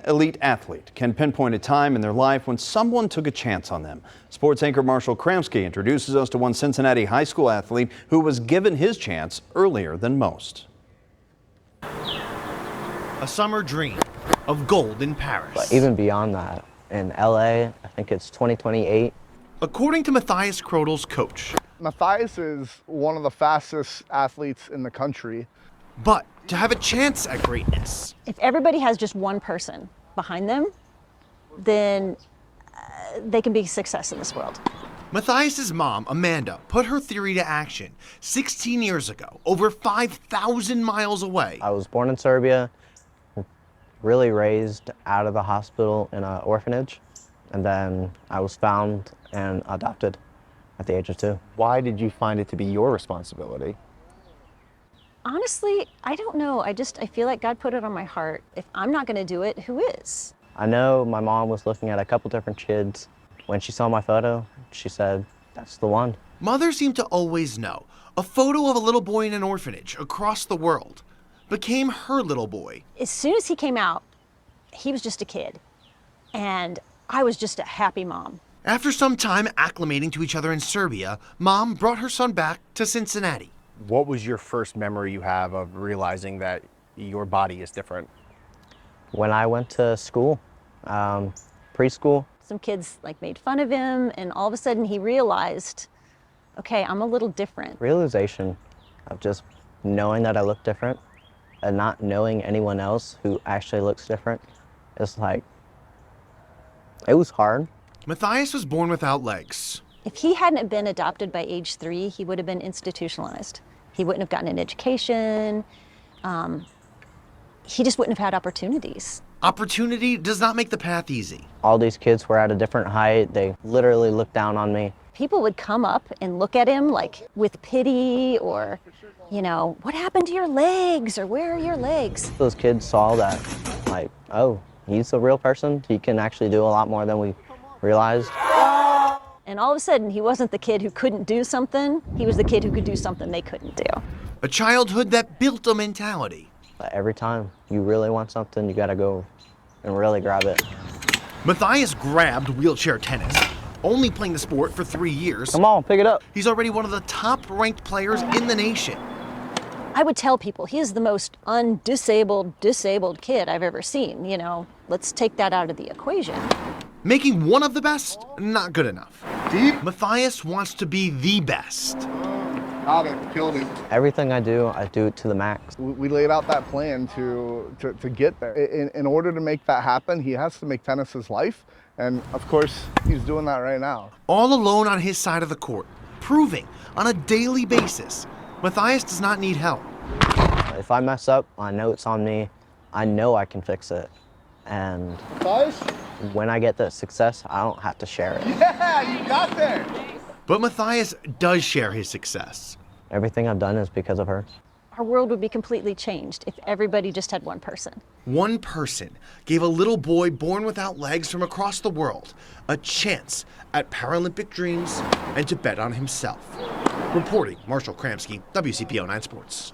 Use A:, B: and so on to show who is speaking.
A: Elite athlete can pinpoint a time in their life when someone took a chance on them. Sports anchor Marshall Kramsky introduces us to one Cincinnati high school athlete who was given his chance earlier than most.
B: A summer dream of gold in Paris.
C: But even beyond that, in LA, I think it's 2028.
B: According to Mathias Krodel's coach.
D: Mathias is one of the fastest athletes in the country.
B: But to have a chance at greatness.
E: If everybody has just one person behind them, then they can be a success in this world.
B: Mathias's mom, Amanda, put her theory to action 16 years ago, over 5,000 miles away.
C: I was born in Serbia, really raised out of the hospital in an orphanage, and then I was found and adopted at the age of 2.
F: Why did you find it to be your responsibility?
E: Honestly, I don't know. I feel like God put it on my heart. If I'm not going to do it, who is?
C: I know my mom was looking at a couple different kids. When she saw my photo, she said, "That's the one."
B: Mothers seem to always know. A photo of a little boy in an orphanage across the world became her little boy.
E: As soon as he came out, he was just a kid. And I was just a happy mom.
B: After some time acclimating to each other in Serbia, Mom brought her son back to Cincinnati.
F: What was your first memory you have of realizing that your body is different?
C: When I went to school, preschool.
E: Some kids made fun of him, and all of a sudden he realized, okay, I'm a little different.
C: Realization of just knowing that I look different and not knowing anyone else who actually looks different. It's like, it was hard.
B: Mathias was born without legs.
E: If he hadn't been adopted by age 3, he would have been institutionalized. He wouldn't have gotten an education. He just wouldn't have had opportunities.
B: Opportunity does not make the path easy.
C: All these kids were at a different height. They literally looked down on me.
E: People would come up and look at him with pity or, what happened to your legs or where are your legs?
C: Those kids saw that, oh, he's a real person. He can actually do a lot more than we realized.
E: And all of a sudden, he wasn't the kid who couldn't do something. He was the kid who could do something they couldn't do.
B: A childhood that built a mentality.
C: But every time you really want something, you gotta go and really grab it.
B: Mathias grabbed wheelchair tennis, only playing the sport for 3 years.
C: Come on, pick it up.
B: He's already one of the top-ranked players in the nation.
E: I would tell people he is the most disabled kid I've ever seen. Let's take that out of the equation.
B: Making one of the best, not good enough.
D: Deep.
B: Mathias wants to be the best.
D: Got it, killed it.
C: Everything I do it to the max.
D: We laid out that plan to get there. In order to make that happen, he has to make tennis his life. And of course, he's doing that right now.
B: All alone on his side of the court, proving on a daily basis, Mathias does not need help.
C: If I mess up, I know it's on me. I know I can fix it. And when I get the success, I don't have to share it.
D: Yeah, you got there.
B: But Mathias does share his success.
C: Everything I've done is because of her.
E: Our world would be completely changed if everybody just had one person.
B: One person gave a little boy born without legs from across the world a chance at Paralympic dreams and to bet on himself. Reporting, Marshall Kramsky, WCPO 9 Sports.